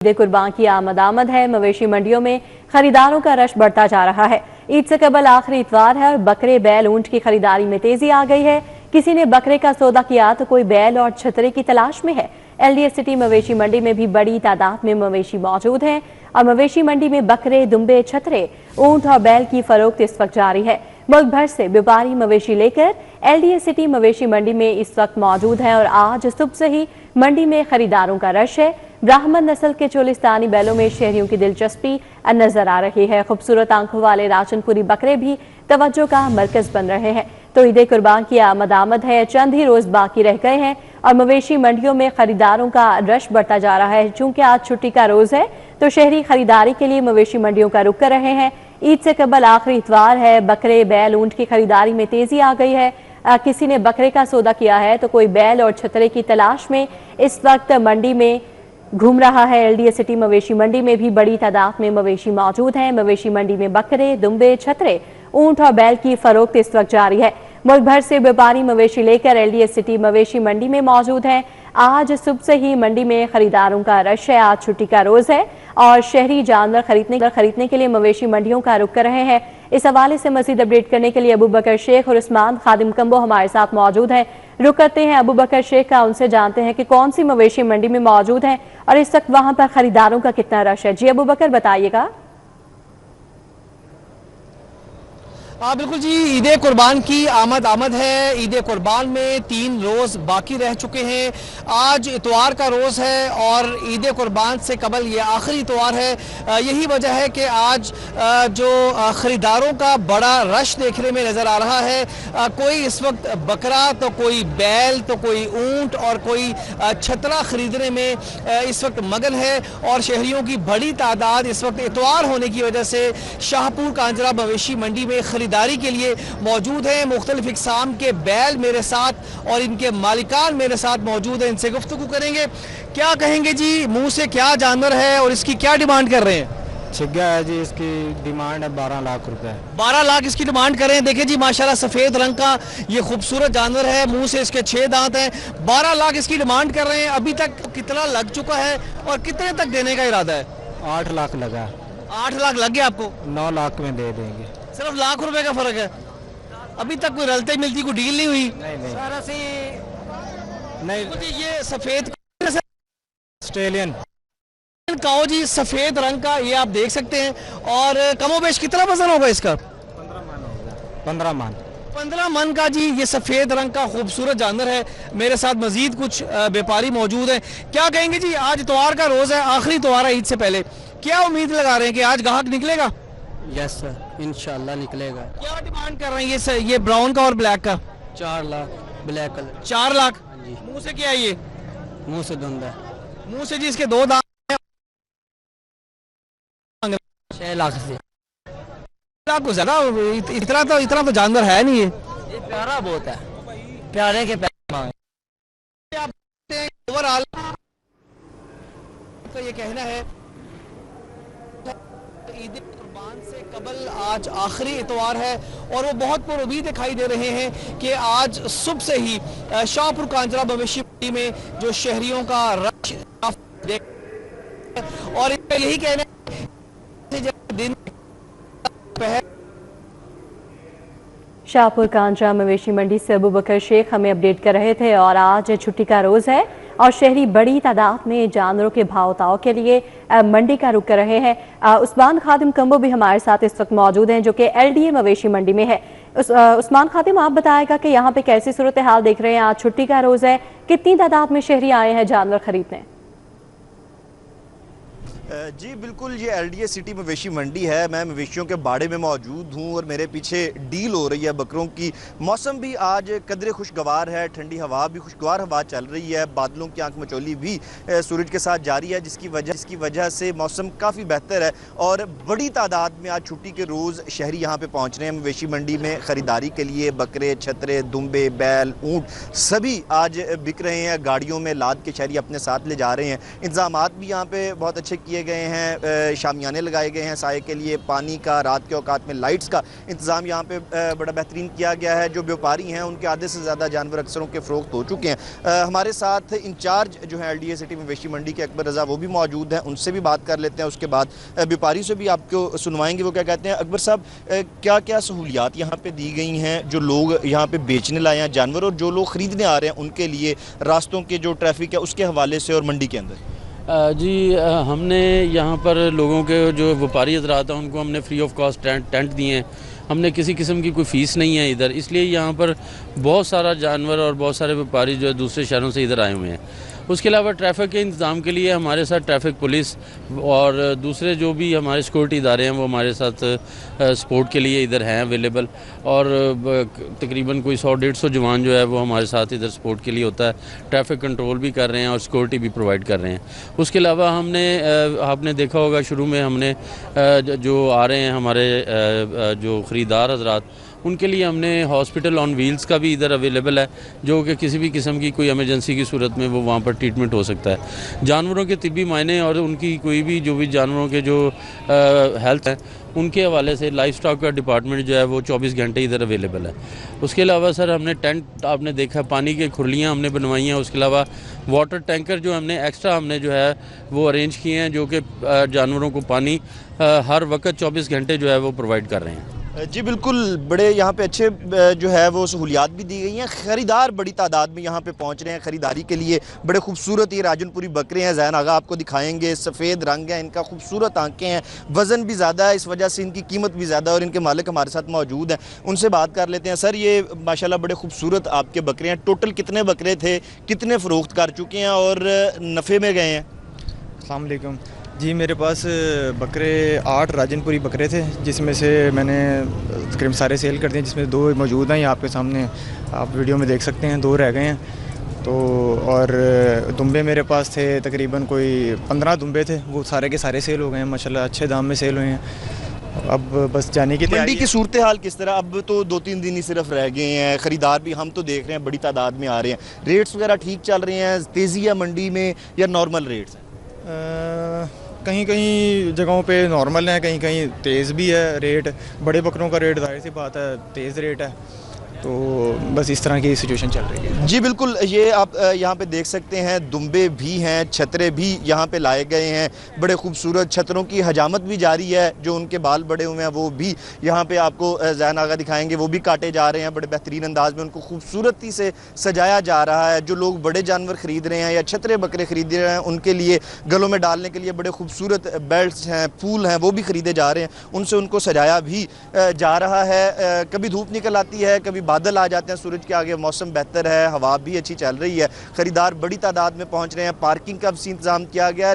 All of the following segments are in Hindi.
ईद कुर्बान की आमद है। मवेशी मंडियों में खरीदारों का रश बढ़ता जा रहा है। ईद से कबल आखिरी इतवार है और बकरे बैल ऊंट की खरीदारी में तेजी आ गई है। किसी ने बकरे का सौदा किया तो कोई बैल और छतरे की तलाश में है। एलडीए सिटी मवेशी मंडी में भी बड़ी तादाद में मवेशी मौजूद हैं और मवेशी मंडी में बकरे, दुम्बे, छतरे, ऊंट और बैल की फरोख्त इस वक्त जारी है। मुल्क भर से व्यापारी मवेशी लेकर एलडीए सिटी मवेशी मंडी में इस वक्त मौजूद हैं और आज सुबह से ही मंडी में खरीदारों का रश है। ब्राह्मण नस्ल के चोलिस्तानी बैलों में शहरियों की दिलचस्पी नजर आ रही है। खूबसूरत आंखों वाले राजनपुरी बकरे भी तवज्जो का मरकज बन रहे हैं। तो ईद कुर्बान की आमद है। चंद ही रोज बाकी रह गए हैं और मवेशी मंडियों में खरीदारों का रश बढ़ता जा रहा है। चूंकि आज छुट्टी का रोज है तो शहरी खरीदारी के लिए मवेशी मंडियों का रुख कर रहे हैं। ईद से कबल आखिरी इतवार है। बकरे, बैल, ऊंट की खरीदारी में तेजी आ गई है। किसी ने बकरे का सौदा किया है तो कोई बैल और छतरे की तलाश में इस वक्त मंडी में घूम रहा है। एलडीए सिटी मवेशी मंडी में भी बड़ी तादाद में मवेशी मौजूद हैं। मवेशी मंडी में बकरे, दुम्बे, छतरे, ऊंट और बैल की फरोख्त इस वक्त जारी है। मुल्क भर से व्यापारी मवेशी लेकर एलडीए सिटी मवेशी मंडी में मौजूद हैं। आज सुबह से ही मंडी में खरीदारों का रश है। आज छुट्टी का रोज है और शहरी जानवर खरीदने के लिए मवेशी मंडियों का रुख कर रहे हैं। इस हवाले से मजीद अपडेट करने के लिए अबू बकर शेख और उस्मान खादिम कंबो हमारे साथ मौजूद हैं। रुख करते हैं अबू बकर शेख का, उनसे जानते हैं कि कौन सी मवेशी मंडी में मौजूद हैं और इस वक्त वहां पर खरीदारों का कितना रश है। जी अबू बकर, बताइएगा। हाँ बिल्कुल जी, ईद कुर्बान की आमद है। ईद कुर्बान में 3 रोज़ बाकी रह चुके हैं। आज इतवार का रोज़ है और ईद कुर्बान से कबल ये आखिरी इतवार है। यही वजह है कि आज जो ख़रीदारों का बड़ा रश देखने में नज़र आ रहा है। कोई इस वक्त बकरा तो कोई बैल तो कोई ऊंट और कोई छतरा ख़रीदने में इस वक्त मगन है और शहरियों की बड़ी तादाद इस वक्त इतवार होने की वजह से शाहपुर कांजरा मवेशी मंडी में खरीदारी के लिए मौजूद है। मुख्तलिफ इक़साम के बैल मेरे साथ और इनके मालिकान मेरे साथ मौजूद हैं। इनसे गुफ्तगू करेंगे। क्या कहेंगे जी, मुंह से क्या जानवर है और इसकी क्या डिमांड कर रहे हैं? छिग्गा है जी, इसकी डिमांड है 12 लाख रुपए। 12 लाख इसकी डिमांड करें। देखिए जी, माशाल्लाह सफ़ेद रंग का ये खूबसूरत जानवर है। मुंह से इसके 6 दांत हैं। 12 लाख इसकी डिमांड कर रहे हैं। अभी तक कितना लग चुका है और कितने तक देने का इरादा है? 8 लाख लगा। 8 लाख लग गया आपको? 9 लाख में दे देंगे। सिर्फ लाख रुपए का फर्क है। अभी तक कोई रलते मिलती कोई डील नहीं हुई? नहीं सारा सी नहीं। ये सफेद ऑस्ट्रेलियन काओ जी, सफेद रंग का, ये आप देख सकते हैं। और कमोबेश कितना वजन होगा इसका? 15 मन होगा। 15 मन। 15 मन का जी ये सफेद रंग का खूबसूरत जानवर है। मेरे साथ मजीद कुछ व्यापारी मौजूद हैं। क्या कहेंगे जी, आज इतवार का रोज है, आखिरी इतवार है ईद से पहले। क्या उम्मीद लगा रहे हैं कि आज ग्राहक निकलेगा? यस सर, इंशाल्लाह निकलेगा। क्या डिमांड कर रहे हैं ये ब्राउन का और ब्लैक का? 4 लाख ब्लैक कलर। 4 लाख जी। मुंह से क्या है ये? मुंह से धुंधा। मुंह से जी इसके 2 दांत। 6 लाख से। को ज्यादा इतना तो जानवर है नहीं। ये प्यारा बहुत है, प्यारे के पैसे मांगे। ओवरऑल तो ये कहना है ईद कुर्बान से कबल आज आखिरी इतवार है और वो बहुत पुरुमीद दिखाई दे रहे हैं कि आज सुबह से ही शाहपुर कांजरा मवेशी मंडी में जो शहरियों का रश और यही कहना है दिन शाहपुर कांजरा मवेशी मंडी से अबू बकर शेख हमें अपडेट कर रहे थे। और आज छुट्टी का रोज है और शहरी बड़ी तादाद में जानवरों के भाव ताव के लिए मंडी का रुख कर रहे हैं। उस्मान खादिम कंबो भी हमारे साथ इस वक्त मौजूद हैं जो कि एलडीए मवेशी मंडी में है। उस्मान खादिम, आप बताएगा कि यहाँ पे कैसी सूरत हाल देख रहे हैं? आज छुट्टी का रोज है, कितनी तादाद में शहरी आए हैं जानवर खरीदने? जी बिल्कुल, ये एलडीए सिटी मवेशी मंडी है। मैं मवेशियों के बाड़े में मौजूद हूँ और मेरे पीछे डील हो रही है बकरों की। मौसम भी आज कदरे खुशगवार है, ठंडी हवा भी खुशगवार हवा चल रही है। बादलों की आंख मचोली भी सूरज के साथ जारी है, जिसकी वजह से मौसम काफ़ी बेहतर है और बड़ी तादाद में आज छुट्टी के रोज़ शहरी यहाँ पे पहुँच रहे हैं मवेशी मंडी में ख़रीदारी के लिए। बकरे, छतरे, दुम्बे, बैल, ऊँट सभी आज बिक रहे हैं। गाड़ियों में लाद के शहरी अपने साथ ले जा रहे हैं। इंतज़ामात भी यहाँ पर बहुत अच्छे किए किए गए हैं, शामियाने लगाए गए हैं साए के लिए, पानी का, रात के औकात में लाइट्स का इंतज़ाम यहाँ पे बड़ा बेहतरीन किया गया है। जो व्यापारी हैं उनके आधे से ज़्यादा जानवर अक्सरों के फ़रोख्त हो चुके हैं। हमारे साथ इंचार्ज जो है LDA सिटी मवेशी मंडी के अकबर रज़ा वो भी मौजूद हैं, उनसे भी बात कर लेते हैं। उसके बाद व्यापारी से भी आपको सुनवाएंगे वो क्या कहते हैं। अकबर साहब, क्या क्या सहूलियात यहाँ पे दी गई हैं जो लोग यहाँ पे बेचने लाए हैं जानवर, और जो लोग ख़रीदने आ रहे हैं उनके लिए रास्तों के जो ट्रैफिक है उसके हवाले से और मंडी के अंदर? जी, हमने यहाँ पर लोगों के जो व्यापारी हजरात हैं उनको हमने फ्री ऑफ कॉस्ट टेंट दिए हैं। हमने किसी किस्म की कोई फ़ीस नहीं है इधर, इसलिए यहाँ पर बहुत सारा जानवर और बहुत सारे व्यापारी जो है दूसरे शहरों से इधर आए हुए हैं। उसके अलावा ट्रैफिक के इंतज़ाम के लिए हमारे साथ ट्रैफिक पुलिस और दूसरे जो भी हमारे सिक्योरिटी इदारे हैं वो हमारे साथ सपोर्ट के लिए इधर हैं अवेलेबल, और तकरीबन कोई 100-150 जवान जो है वो हमारे साथ इधर सपोर्ट के लिए होता है। ट्रैफिक कंट्रोल भी कर रहे हैं और सिक्योरिटी भी प्रोवाइड कर रहे हैं। उसके अलावा हमने आपने देखा होगा शुरू में हमने जो आ रहे हैं हमारे जो ख़रीदार हजरात, उनके लिए हमने हॉस्पिटल ऑन व्हील्स का भी इधर अवेलेबल है, जो कि किसी भी किस्म की कोई इमरजेंसी की सूरत में वो वहाँ पर ट्रीटमेंट हो सकता है। जानवरों के तिब्बी मायने और उनकी कोई भी जो भी जानवरों के जो हेल्थ है उनके हवाले से लाइफ स्टॉक का डिपार्टमेंट जो है वो 24 घंटे इधर अवेलेबल है। उसके अलावा सर हमने टेंट, आपने देखा, पानी की खुरलियाँ हमने बनवाई हैं। उसके अलावा वाटर टैंकर जो हमने एक्स्ट्रा हमने जो है वो अरेंज किए हैं, जो कि जानवरों को पानी हर वक्त 24 घंटे जो है वो प्रोवाइड कर रहे हैं। जी बिल्कुल, बड़े यहाँ पे अच्छे जो है वो सहूलियात भी दी गई हैं। ख़रीदार बड़ी तादाद में यहाँ पे पहुँच रहे हैं ख़रीदारी के लिए। बड़े खूबसूरत ये राजनपुरी बकरे हैं, ज़ैन आगा आपको दिखाएंगे। सफ़ेद रंग है इनका, खूबसूरत आंखें हैं, वज़न भी ज़्यादा है, इस वजह से इनकी कीमत भी ज़्यादा है, और इनके मालिक हमारे साथ मौजूद हैं, उनसे बात कर लेते हैं। सर, ये माशाल्लाह बड़े खूबसूरत आपके बकरे हैं। टोटल कितने बकरे थे, कितने फ़रोख्त कर चुके हैं और नफ़े में गए हैं? अस्सलाम वालेकुम जी, मेरे पास बकरे 8 राजनपुरी बकरे थे, जिसमें से मैंने तकरीबन सारे सेल कर दिए, जिसमें 2 मौजूद हैं, ये आपके सामने आप वीडियो में देख सकते हैं, 2 रह गए हैं। तो और दुम्बे मेरे पास थे, तकरीबन कोई 15 दुम्बे थे, वो सारे के सारे सेल हो गए हैं माशाल्लाह, अच्छे दाम में सेल हुए हैं। अब बस जाने की मंडी की सूरत हाल किस तरह? अब तो 2-3 दिन ही सिर्फ रह गए हैं, ख़रीदार भी हम तो देख रहे हैं बड़ी तादाद में आ रहे हैं। रेट्स वगैरह ठीक चल रहे हैं, तेज़ी है मंडी में या नॉर्मल रेट्स हैं? कहीं कहीं जगहों पे नॉर्मल है, कहीं कहीं तेज़ भी है रेट। बड़े बकरों का रेट ज़ाहिर सी बात है तेज़ रेट है, तो बस इस तरह की सिचुएशन चल रही है। जी बिल्कुल, ये आप यहाँ पे देख सकते हैं, दुम्बे भी हैं, छतरे भी यहाँ पे लाए गए हैं। बड़े खूबसूरत छतरों की हजामत भी जारी है, जो उनके बाल बड़े हुए हैं वो भी यहाँ पे आपको ज़ैन आगा दिखाएंगे, वो भी काटे जा रहे हैं बड़े बेहतरीन अंदाज में, उनको खूबसूरती से सजाया जा रहा है। जो लोग बड़े जानवर ख़रीद रहे हैं या छतरे बकरे ख़रीद रहे हैं, उनके लिए गलों में डालने के लिए बड़े खूबसूरत बेल्ट हैं, फूल हैं, वो भी ख़रीदे जा रहे हैं, उनसे उनको सजाया भी जा रहा है। कभी धूप निकल आती है, कभी बादल आ जाते हैं सूरज के आगे, मौसम बेहतर है, हवा भी अच्छी चल रही है, ख़रीदार बड़ी तादाद में पहुंच रहे हैं। पार्किंग का भी इंतजाम किया गया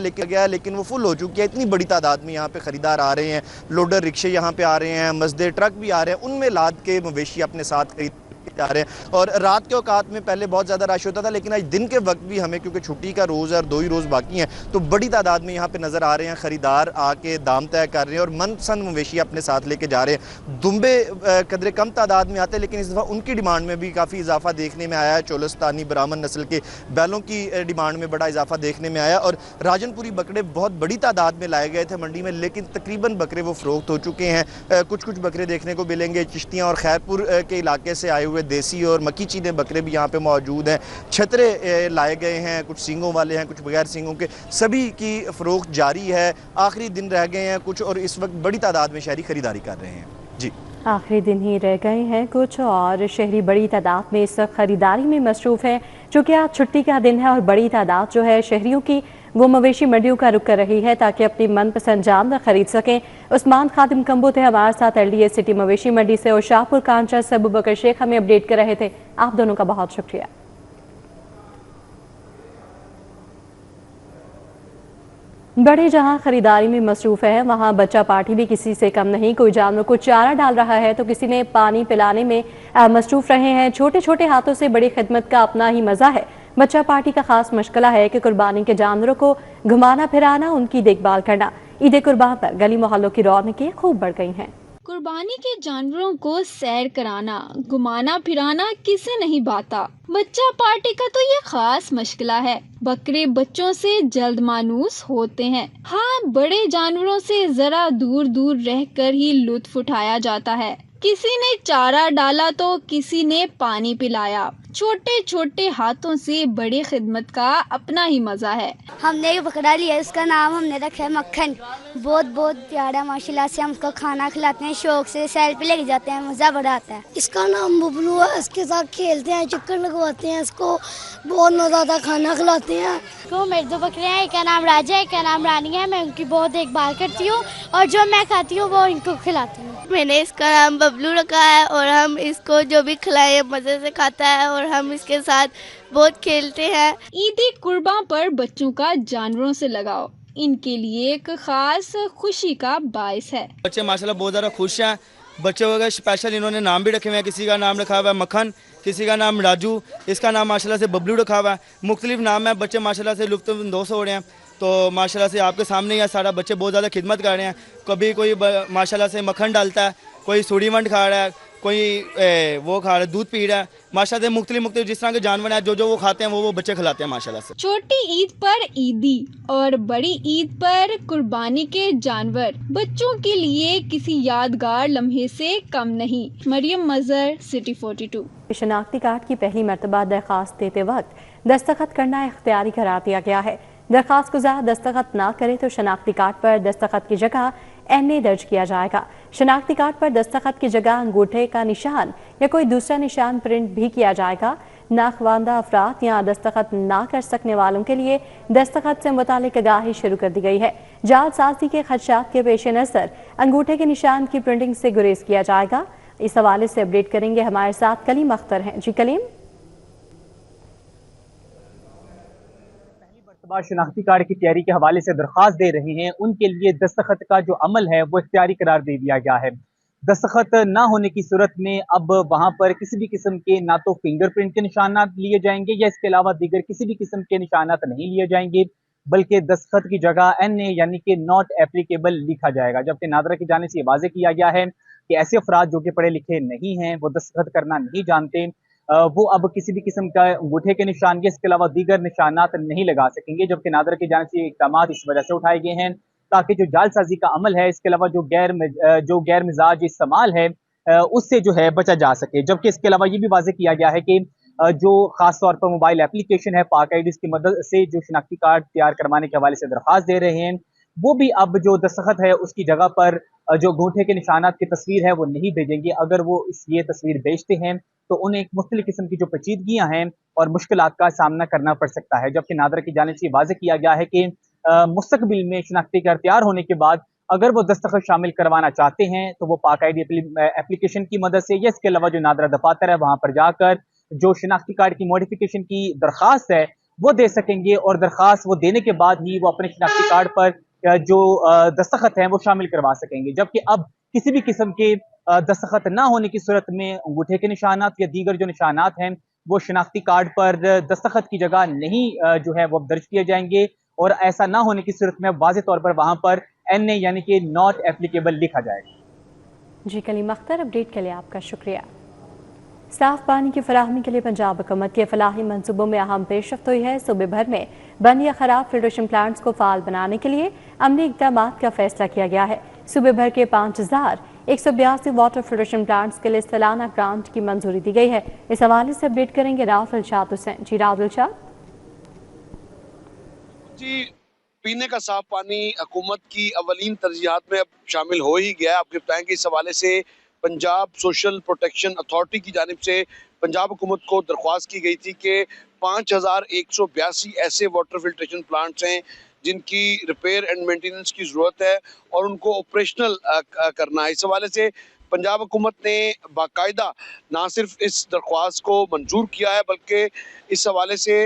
लेकिन वो फुल हो चुकी है। इतनी बड़ी तादाद में यहाँ पे ख़रीदार आ रहे हैं, लोडर रिक्शे यहाँ पे आ रहे हैं, मजदे ट्रक भी आ रहे हैं, उनमें लाद के मवेशी अपने साथ खरीद जा रहे हैं। और रात के औकात में पहले बहुत ज़्यादा रश होता था, लेकिन आज दिन के वक्त भी हमें, क्योंकि छुट्टी का रोज़ है और 2 ही रोज़ बाकी हैं, तो बड़ी तादाद में यहाँ पे नज़र आ रहे हैं ख़रीदार आके दाम तय कर रहे हैं और मनपसंद मवेशी अपने साथ लेके जा रहे हैं। दुम्बे कदरे कम तादाद में आते हैं, लेकिन इस दफ़ा उनकी डिमांड में भी काफ़ी इजाफा देखने में आया है। चोलस्तानी ब्राह्मण नस्ल के बैलों की डिमांड में बड़ा इजाफा देखने में आया, और राजनपुरी बकरे बहुत बड़ी तादाद में लाए गए थे मंडी में, लेकिन तकरीबन बकरे वो फ़रोख्त हो चुके हैं। कुछ बकरे देखने को मिलेंगे चिश्तियाँ और खैरपुर के इलाके से आए हुए देसी और मक्की चीने बकरे भी यहाँ पे मौजूद हैं। छतरे लाए गए हैं, कुछ सींगों वाले हैं, कुछ बगैर सींगों के, सभी की फ़रोख्त जारी है। आखिरी दिन रह गए हैं कुछ, और इस वक्त बड़ी तादाद में शहरी ख़रीदारी कर रहे हैं। जी, आखिरी दिन ही रह गए हैं कुछ, और शहरी बड़ी तादाद में इस वक्त ख़रीदारी में मसरूफ़ है। चूँकि आज छुट्टी का दिन है और बड़ी तादाद जो है शहरियों की वो मवेशी मंडियों का रुख कर रही है ताकि अपनी मनपसंद जानवर खरीद सकें। उस्मान खादिम कंबू थे हमारे साथ LDA सिटी मवेशी मंडी से, और शाहपुर कांचा से अबू बकर शेख हमें अपडेट कर रहे थे। आप दोनों का बहुत शुक्रिया। बड़े जहां खरीदारी में मसरूफ़ है, वहां बच्चा पार्टी भी किसी से कम नहीं। कोई जानवर को चारा डाल रहा है तो किसी ने पानी पिलाने में मसरूफ़ रहे हैं। छोटे छोटे हाथों से बड़ी खिदमत का अपना ही मज़ा है। बच्चा पार्टी का खास मशगला है कि कुर्बानी के जानवरों को घुमाना फिराना, उनकी देखभाल करना। ईद कुर्बान पर गली मोहल्लों की रौनकें खूब बढ़ गई हैं। कुर्बानी के जानवरों को सैर कराना, घुमाना फिराना किसे नहीं भाता। बच्चा पार्टी का तो ये खास मशगला है। बकरे बच्चों से जल्द मानूस होते हैं। हाँ, बड़े जानवरों से जरा दूर दूर रहकर ही लुत्फ उठाया जाता है। किसी ने चारा डाला तो किसी ने पानी पिलाया। छोटे छोटे हाथों से बड़ी खिदमत का अपना ही मजा है। हमने एक बकरा लिया, उसका नाम हमने रखा है मक्खन। बहुत बहुत प्यारा, माशाल्लाह से हम उसको खाना खिलाते हैं, शौक से सैर पे लेके जाते हैं, मजा बड़ा आता है। इसका नाम बबलू है, इसके साथ खेलते हैं, चक्कर लगवाते हैं, इसको बहुत मजा आता है, खाना खिलाते हैं। तो मेरे दो बकरे हैं, एक का नाम राजा है, एक का नाम रानी है। मैं उनकी बहुत देखभाल करती हूँ और जो मैं खाती हूँ वो इनको खिलाती हूँ। मैंने इसका नाम बबलू रखा है और हम इसको जो भी खिलाए मजे से खाता है और हम इसके साथ बहुत खेलते हैं। ईद कुर्बान पर बच्चों का जानवरों से लगाव इनके लिए एक खास खुशी का बायस है। बच्चे माशाल्लाह बहुत ज़्यादा खुश हैं। बच्चों का स्पेशल इन्होंने नाम भी रखे हुए हैं। किसी का नाम रखा हुआ है मक्खन, किसी का नाम राजू, इसका नाम माशाल्लाह से बबलू रखा हुआ है। मुख्तलिफ नाम है। बच्चे माशाल्लाह से लुत्फ़अंदोज़ हो रहे हैं। तो माशाल्लाह से आपके सामने ही सारा बच्चे बहुत ज़्यादा खिदमत कर रहे हैं। कभी कोई माशाल्लाह से मक्खन डालता है, कोई सूढ़ीवंड खा रहा है, कोई वो खा रहा है, दूध पी रहा है। माशाल्लाह से मुख्तलिफ जिस तरह के जानवर हैं जो वो खाते हैं वो बच्चे खिलाते हैं माशाल्लाह से। छोटी ईद पर ईदी और बड़ी ईद पर कुर्बानी के जानवर बच्चों के लिए किसी यादगार लम्हे से कम नहीं। मरियम मजहर, सिटी 42। शनाख्ती कार्ड की पहली मरतबा दरख्वास्त देते वक्त दस्तखत करना इख्तियारी करार दिया गया है। दरख्वास्त गुजार दस्तखत ना करे तो शनाख्ती कार्ड पर दस्तखत की जगह NA दर्ज किया जाएगा। शनाख्ती कार्ड पर दस्तखत की जगह अंगूठे का निशान या कोई दूसरा निशान प्रिंट भी किया जाएगा। नाखवानदा अफराद या दस्तखत ना कर सकने वालों के लिए दस्तखत से मुतालिक आगाही शुरू कर दी गई है। जालसाजी के खदशात के पेश नज़र अंगूठे के निशान की प्रिंटिंग से गुरेज किया जाएगा। इस हवाले से अपडेट करेंगे हमारे साथ कलीम अख्तर हैं। जी कलीम। शनाख्ती कार्ड की तैयारी के हवाले से दरख्वास्त दे रहे हैं, उनके लिए दस्तखत का जो अमल है वो इख्तियारी करार दे दिया गया है। दस्तखत ना होने की सूरत में अब वहां पर किसी भी किस्म के ना तो फिंगरप्रिंट के निशानात लिए जाएंगे या इसके अलावा दीगर किसी भी किस्म के निशानात नहीं लिए जाएंगे, बल्कि दस्तखत की जगह NA यानी कि नॉट एप्लीकेबल लिखा जाएगा। जबकि नादरा की जानिब से ये वाज़ेह किया गया है कि ऐसे अफराद जो कि पढ़े लिखे नहीं हैं, वो दस्तखत करना नहीं जानते, वो अब किसी भी किस्म का अंगूठे के निशान या इसके अलावा दीगर निशानात नहीं लगा सकेंगे। जबकि नादरा की जानिब से इक़दाम इस वजह से उठाए गए हैं ताकि जो जालसाजी का अमल है, इसके अलावा जो गैर मिजाज इस्तेमाल है उससे जो है बचा जा सके। जबकि इसके अलावा ये भी वाज़ेह किया गया है कि जो खास तौर पर मोबाइल एप्लीकेशन है पाक आईडी की मदद से जो शनाख्ती कार्ड तैयार करवाने के हवाले से दरख्वास्त दे रहे हैं, वो भी अब जो दस्तखत है उसकी जगह पर जो अंगूठे के निशानात की तस्वीर है वो नहीं भेजेंगे। अगर वो ये तस्वीर भेजते हैं तो उन्हें एक मुख्तलिफ किस्म की जो पेचीदगियां हैं और मुश्किलात का सामना करना पड़ सकता है। जबकि नादरा की जानिब से वाज़ेह किया गया है कि मुस्तकबिल में शनाख्ती कार्ड तैयार होने के बाद अगर वो दस्तखत शामिल करवाना चाहते हैं तो वो पाक आईडी एप्लीकेशन की मदद से या इसके अलावा जो नादरा दफातर है वहां पर जाकर जो शनाख्ती कार्ड की मॉडिफिकेशन की दरख्वास्त है वो दे सकेंगे और दरख्वास्त वो देने के बाद ही वो अपने शनाख्ती कार्ड पर जो दस्तखत हैं वो शामिल करवा सकेंगे। जबकि अब किसी भी किस्म के दस्तखत ना होने की सूरत में अंगूठे के निशानात या दीगर जो निशानात हैं वो शनाख्ती कार्ड पर दस्तखत की जगह नहीं जो है वो दर्ज किए जाएंगे और ऐसा ना होने की सूरत में वाज़ेह तौर पर वहां पर NA यानी कि नॉट एप्लीकेबल लिखा जाएगा। जी कलीम अख्तर, अपडेट के लिए आपका शुक्रिया। साफ पानी की फराहमी के लिए पंजाब हुकूमत के फलाही मंसूबों में अहम पेशरफ्त हुई है। सूबे भर में बंद या खराब फिल्ट्रेशन प्लांट्स को फाल बनाने के लिए अमली इक़दाम का फैसला किया गया है। सूबे भर के 5182 वाटर फिल्ट्रेशन प्लांट्स के लिए सालाना ग्रांट की मंजूरी दी गई है। इस हवाले से अपडेट करेंगे राव दिलशाद हुसैन। जी राव दिलशाद। जी, पीने का साफ पानी हुकूमत की अवलीन तरजीहात में अब शामिल हो ही गया है। आपके बताएं कि इस हवाले से पंजाब सोशल प्रोटेक्शन अथॉरिटी की जानिब से पंजाब हुकूमत को दरख्वास्त की गई थी कि 5182 ऐसे वाटर फिल्ट्रेशन प्लांट्स हैं जिनकी रिपेयर एंड मेंटेनेंस की ज़रूरत है और उनको ऑपरेशनल करना है। इस हवाले से पंजाब हुकूमत ने बाकायदा ना सिर्फ इस दरख्वास्त को मंजूर किया है बल्कि इस हवाले से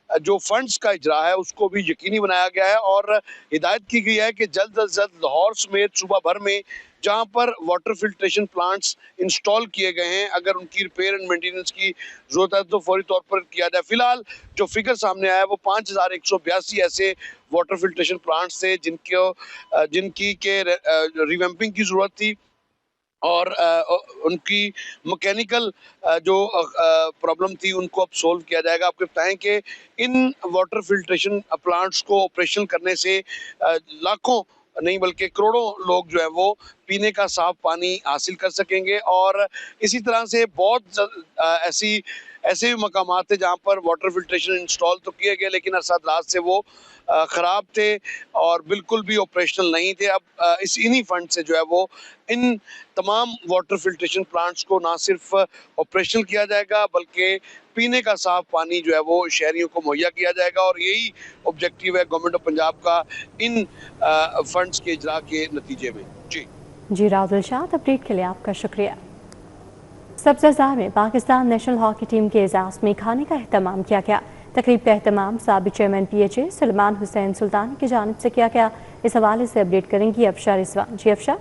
जो फंड्स का इजरा है उसको भी यकीनी बनाया गया है और हिदायत की गई है कि जल्द अज जल्द लाहौर समेत सूबा भर में जहां पर वाटर फिल्ट्रेशन प्लांट्स इंस्टॉल किए गए हैं अगर उनकी रिपेयर एंड मेंटेनेंस की जरूरत है तो फौरी तौर पर किया जाए। फिलहाल जो फिगर सामने आया है वो 5182 ऐसे वाटर फिल्ट्रेशन प्लांट्स थे जिनकी के रिवैम्पिंग की जरूरत थी और उनकी मैकेनिकल जो प्रॉब्लम थी उनको अब सोल्व किया जाएगा। आपको बताएं कि इन वाटर फिल्ट्रेशन प्लांट्स को ऑपरेशन करने से लाखों नहीं बल्कि करोड़ों लोग जो है वो पीने का साफ पानी हासिल कर सकेंगे। और इसी तरह से बहुत ऐसे भी मकामात थे जहाँ पर वाटर फिल्ट्रेशन इंस्टॉल तो किए गए लेकिन अरसाद से वो ख़राब थे और बिल्कुल भी ऑपरेशनल नहीं थे। अब इन्हीं फंड से जो है वो इन तमाम वाटर फिल्ट्रेशन प्लांट्स को ना सिर्फ ऑपरेशनल किया जाएगा बल्कि पीने का साफ पानी जो है वो शहरियों को मुहैया किया जाएगा। और यही ऑब्जेक्टिव है गवर्नमेंट ऑफ पंजाब का इन फंड्स के इजरा के नतीजे में। जी राव दिलशाद, अपडेट के लिए आपका शुक्रिया। सब्ज़ाज़ार में पाकिस्तान नेशनल हॉकी टीम के एजाज़ में खाने का एहतमाम किया गया। तकरीब का एहतमाम साबिक चेयरमैन PHA सलमान हुसैन सुल्तानी की जानिब से किया गया। इस हवाले से अपडेट करेंगी अफशा रिजवान। जी अफशा।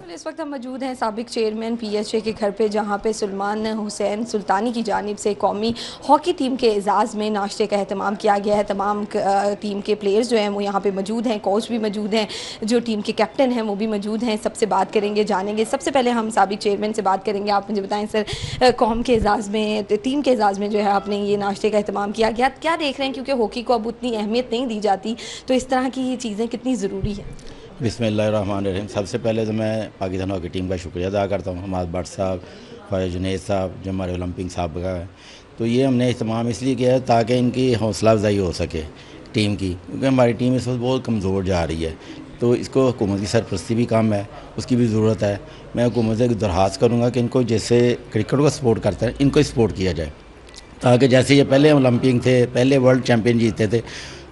इस वक्त हम मौजूद हैं साबिक चेयरमैन PHA के घर पे, जहाँ पे सलमान हुसैन सुल्तानी की जानिब से कौमी हॉकी टीम के एजाज़ में नाश्ते का एहतमाम किया गया है। तमाम टीम के प्लेयर्स जो हैं वो यहाँ पे मौजूद हैं, कोच भी मौजूद हैं, जो टीम के कैप्टन हैं वो भी मौजूद हैं। सबसे बात करेंगे, जानेंगे। सबसे पहले हम साबिक चेयरमैन से बात करेंगे। आप मुझे बताएं सर, कौम के एजाज़ में, टीम के एजाज़ में जो है आपने ये नाश्ते का एहतमाम किया गया, क्या देख रहे हैं? क्योंकि हॉकी को अब उतनी अहमियत नहीं दी जाती, तो इस तरह की ये चीज़ें कितनी ज़रूरी है? बिस्मिल्लाहिर्रहमानिर्रहीम। सबसे पहले तो मैं पाकिस्तान हॉकी टीम का शुक्रिया अदा करता हूँ, हमाद भट्ट साहब, ख्वाजा जुनैद साहब, जो हमारे ओलंपिक साहब का है। तो ये हमने इस्तेमाल इसलिए किया है ताकि इनकी हौसला अफजाई हो सके टीम की, क्योंकि हमारी टीम इस वक्त बहुत कमज़ोर जा रही है। तो इसको हुकूमत की सरपरस्ती भी कम है, उसकी भी ज़रूरत है। मैं हुकूमत से दरख्वास्त करूँगा कि इनको जैसे क्रिकेट को सपोर्ट करते हैं इनको सपोर्ट किया जाए, ताकि जैसे ये पहले ओलंपिक थे, पहले वर्ल्ड चैम्पियन जीते थे,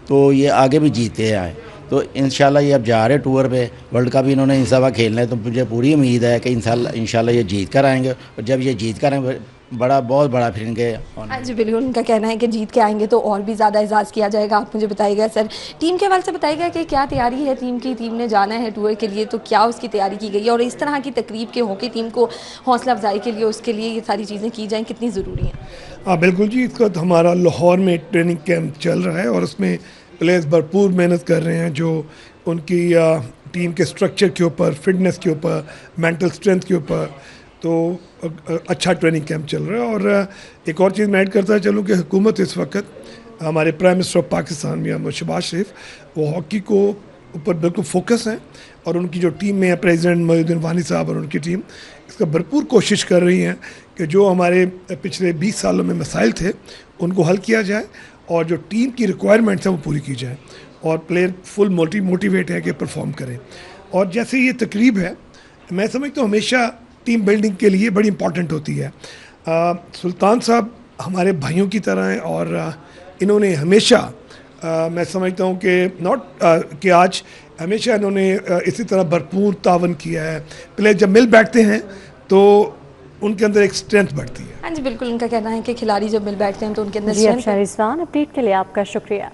तो ये आगे भी जीते आए। तो इंशाल्लाह ये अब जा रहे टूर पे, वर्ल्ड कप इन्होंने इस दफ़ा खेलना है, तो मुझे पूरी उम्मीद है कि इंशाल्लाह ये जीत कर आएंगे। और जब ये जीत कर आएंगे बहुत बड़ा फिर इनके। हाँ जी बिल्कुल, उनका कहना है कि जीत के आएंगे तो और भी ज़्यादा एजाज़ किया जाएगा। आप मुझे बताइएगा सर, टीम के हवाले से बताइएगा कि क्या तैयारी है टीम की? टीम ने जाना है टूर के लिए, तो क्या उसकी तैयारी की गई है? और इस तरह की तकरीब के हॉकी टीम को हौसला अफजाई के लिए, उसके लिए ये सारी चीज़ें की जाएँ, कितनी ज़रूरी हैं? हाँ बिल्कुल जी, इस वक्त हमारा लाहौर में ट्रेनिंग कैंप चल रहा है और उसमें प्लेयर्स भरपूर मेहनत कर रहे हैं, जो उनकी टीम के स्ट्रक्चर के ऊपर, फिटनेस के ऊपर, मेंटल स्ट्रेंथ के ऊपर, तो अच्छा ट्रेनिंग कैंप चल रहा है। और एक और चीज़ मैं ऐड करता चलूँ कि हुकूमत इस वक्त, हमारे प्राइम मिनिस्टर ऑफ पाकिस्तान मियां शहबाज शरीफ, वो हॉकी को ऊपर बिल्कुल फोकस हैं और उनकी जो टीम में है प्रेसिडेंट मोहिउद्दीन वानी साहब और उनकी टीम इसका भरपूर कोशिश कर रही हैं कि जो हमारे पिछले 20 सालों में मसाइल थे उनको हल किया जाए और जो टीम की रिक्वायरमेंट्स हैं वो पूरी की जाए और प्लेयर फुल मोटिवेट है कि परफॉर्म करें। और जैसे ये तकरीब है, मैं समझता हूँ हमेशा टीम बिल्डिंग के लिए बड़ी इंपॉर्टेंट होती है। सुल्तान साहब हमारे भाइयों की तरह हैं और इन्होंने हमेशा मैं समझता हूँ कि आज हमेशा इन्होंने इसी तरह भरपूर तावन किया है। प्लेयर जब मिल बैठते हैं तो उनके अंदर एक स्ट्रेंथ बढ़ती है। हाँ जी बिल्कुल, उनका कहना है कि खिलाड़ी जब मिल बैठते हैं तो उनके अंदर स्ट्रेंथ। अपडेट के लिए आपका शुक्रिया।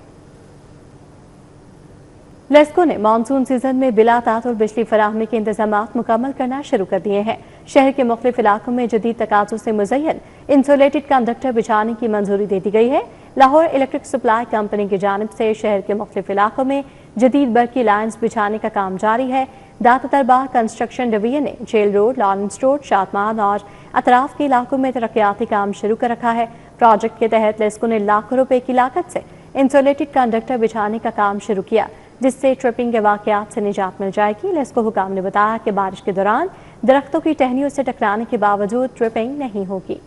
लेस्को ने मानसून सीजन में बिला तातुल बिजली फराहमी के इंतजामात मुकम्मल करना शुरू कर दिए हैं। शहर के मुख्तलिफ इलाकों में जदीद तकाज़ों से मुज़य्यन इंसुलेटेड कंडक्टर बिछाने की मंजूरी दे दी गई है। लाहौर इलेक्ट्रिक सप्लाई कंपनी की जानिब से शहर के मुख्तलिफ इलाकों में जदीद बरकी लाइन्स बिछाने का काम जारी है। दाता दरबार कंस्ट्रक्शन डिवीजन ने jail road, Lawrence road, Shadman और अतराफ के इलाकों में तरक्याती काम शुरू कर रखा है। प्रोजेक्ट के तहत लेस्को ने लाखों रुपए की लागत से इंसुलेटेड कंडक्टर बिछाने का काम शुरू किया, जिससे ट्रिपिंग के वाकयात से निजात मिल जाएगी। लेस्को हुकाम ने बताया कि बारिश के दौरान दरख्तों की टहनियों से टकराने के बावजूद ट्रिपिंग नहीं होगी।